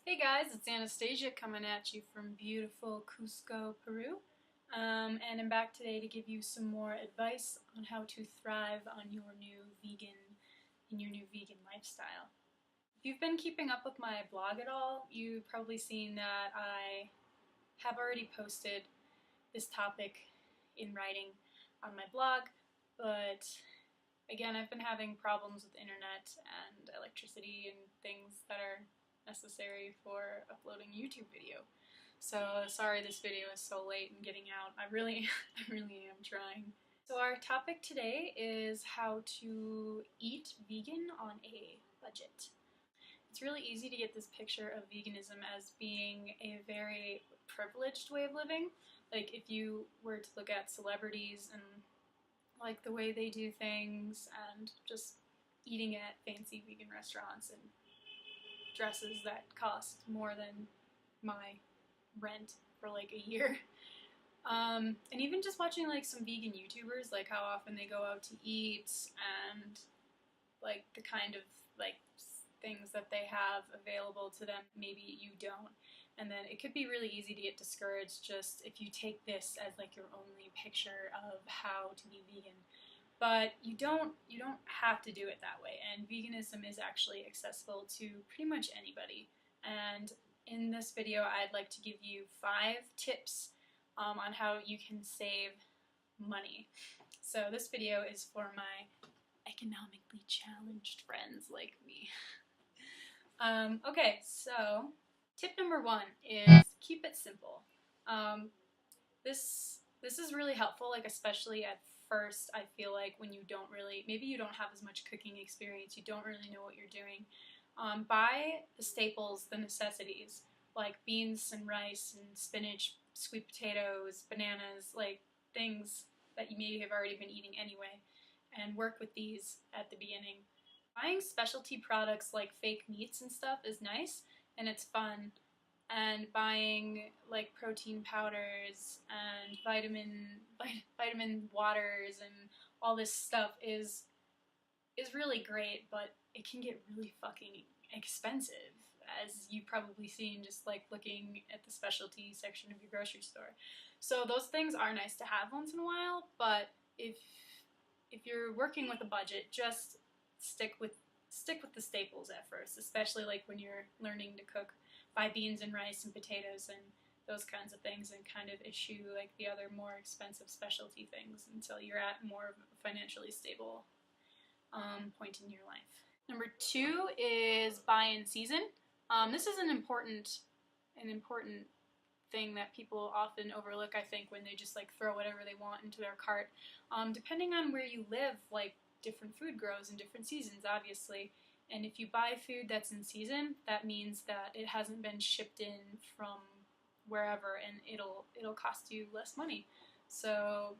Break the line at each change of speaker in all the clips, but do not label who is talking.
Hey guys, it's Anastasia coming at you from beautiful Cusco, Peru. And I'm back today to give you some more advice on how to thrive on your new vegan lifestyle. If you've been keeping up with my blog at all, you've probably seen that I have already posted this topic in writing on my blog, but again, I've been having problems with internet and electricity and things that are necessary for uploading a YouTube video. So sorry this video is so late in getting out. I really am trying. So our topic today is how to eat vegan on a budget. It's really easy to get this picture of veganism as being a very privileged way of living. Like if you were to look at celebrities and like the way they do things and just eating at fancy vegan restaurants and dresses that cost more than my rent for like a year. And even just watching like some vegan YouTubers, like how often they go out to eat and like the kind of like things that they have available to them, maybe you don't. And then it could be really easy to get discouraged just if you take this as like your only picture of how to be vegan. But you don't have to do it that way, and veganism is actually accessible to pretty much anybody. And in this video I'd like to give you 5 tips on how you can save money. So this video is for my economically challenged friends like me. Okay, so tip number 1 is keep it simple. This is really helpful, like especially at first. I feel like when maybe you don't have as much cooking experience, you don't really know what you're doing. Buy the staples, the necessities, like beans and rice and spinach, sweet potatoes, bananas, like things that you maybe have already been eating anyway, and work with these at the beginning. Buying specialty products like fake meats and stuff is nice and it's fun, and buying like protein powders and vitamin waters and all this stuff is really great, but it can get really fucking expensive, as you've probably seen just like looking at the specialty section of your grocery store. So those things are nice to have once in a while, but if you're working with a budget, just stick with the staples at first, especially like when you're learning to cook. Buy beans and rice and potatoes and those kinds of things, and kind of eschew like the other more expensive specialty things until you're at more of a financially stable point in your life. Number 2 is buy in season. This is an important thing that people often overlook, I think, when they just like throw whatever they want into their cart. Depending on where you live, like different food grows in different seasons, obviously. And if you buy food that's in season, that means that it hasn't been shipped in from wherever, and it'll cost you less money. So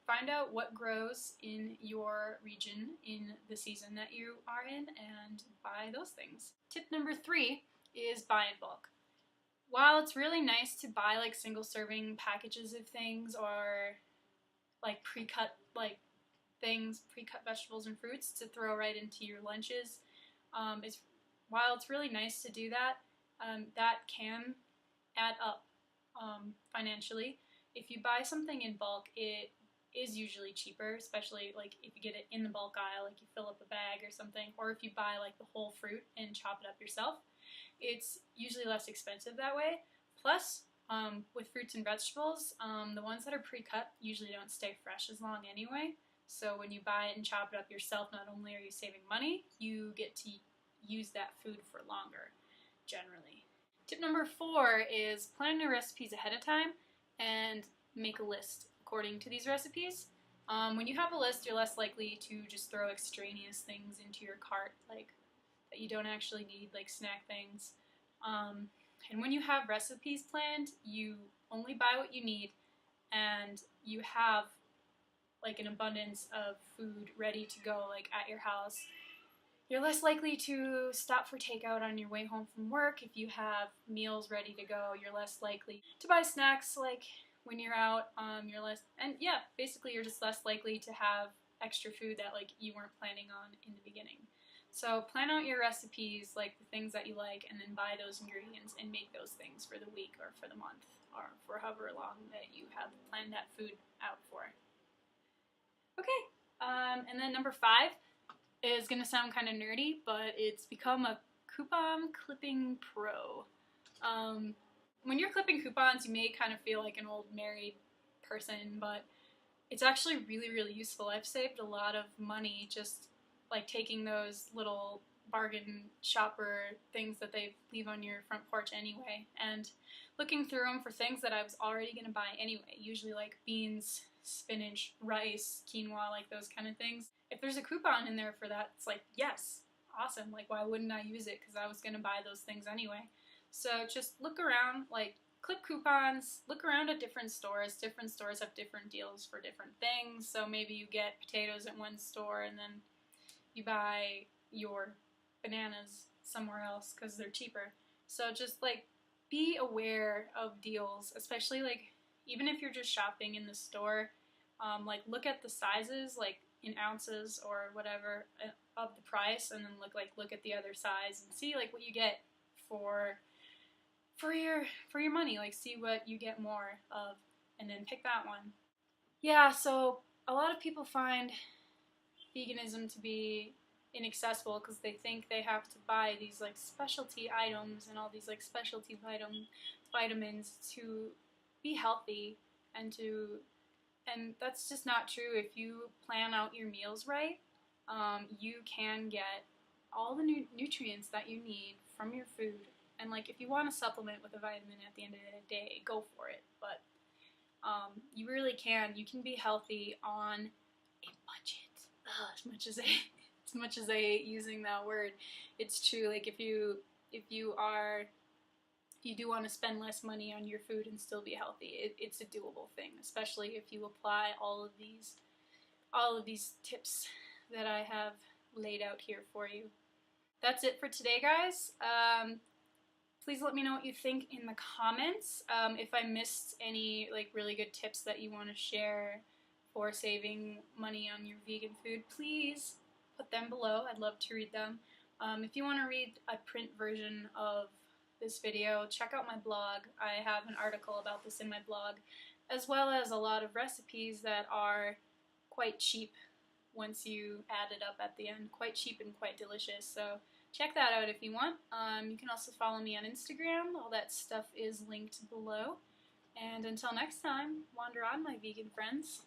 find out what grows in your region in the season that you are in and buy those things. Tip number 3 is buy in bulk. While it's really nice to buy like single serving packages of things, or like pre-cut vegetables and fruits to throw right into your lunches, while it's really nice to do that, that can add up financially. If you buy something in bulk, it is usually cheaper, especially like if you get it in the bulk aisle, like you fill up a bag or something, or if you buy like the whole fruit and chop it up yourself, it's usually less expensive that way. Plus, with fruits and vegetables, the ones that are pre-cut usually don't stay fresh as long anyway. So when you buy it and chop it up yourself, not only are you saving money, you get to use that food for longer, generally. Tip number 4 is plan your recipes ahead of time and make a list according to these recipes. When you have a list, you're less likely to just throw extraneous things into your cart, like that you don't actually need, like snack things. And when you have recipes planned, you only buy what you need, and you have like an abundance of food ready to go, like at your house. You're less likely to stop for takeout on your way home from work. If you have meals ready to go, you're less likely to buy snacks like when you're out. Basically you're just less likely to have extra food that like you weren't planning on in the beginning. So plan out your recipes, like the things that you like, and then buy those ingredients and make those things for the week or for the month or for however long that you have planned that food out for. Okay, and then number 5 is going to sound kind of nerdy, but it's become a coupon clipping pro. When you're clipping coupons, you may kind of feel like an old married person, but it's actually really, really useful. I've saved a lot of money just like taking those little bargain shopper things that they leave on your front porch anyway, and looking through them for things that I was already going to buy anyway, usually like beans, spinach, rice, quinoa, like those kind of things. If there's a coupon in there for that, it's like, yes, awesome, like why wouldn't I use it, because I was going to buy those things anyway. So just look around, like clip coupons, look around at different stores. Different stores have different deals for different things, so maybe you get potatoes at one store and then you buy your bananas somewhere else because they're cheaper. So just like be aware of deals, especially like even if you're just shopping in the store, like look at the sizes, like in ounces or whatever of the price, and then look at the other size and see like what you get for your money. Like see what you get more of, and then pick that one. Yeah, so a lot of people find veganism to be inaccessible because they think they have to buy these like specialty items and all these like specialty vitamins to be healthy, and that's just not true. If you plan out your meals right, you can get all the nutrients that you need from your food. And like if you want to supplement with a vitamin at the end of the day, go for it. But you really can. You can be healthy on a budget. As much as I hate using that word, it's true. Like if you do want to spend less money on your food and still be healthy, it's a doable thing, especially if you apply all of these tips that I have laid out here for you. That's it for today, guys. Please let me know what you think in the comments. If I missed any like really good tips that you want to share for saving money on your vegan food, please put them below. I'd love to read them. If you want to read a print version of this video, check out my blog. I have an article about this in my blog, as well as a lot of recipes that are quite cheap once you add it up at the end. Quite cheap and quite delicious. So check that out if you want. You can also follow me on Instagram. All that stuff is linked below. And until next time, wander on, my vegan friends.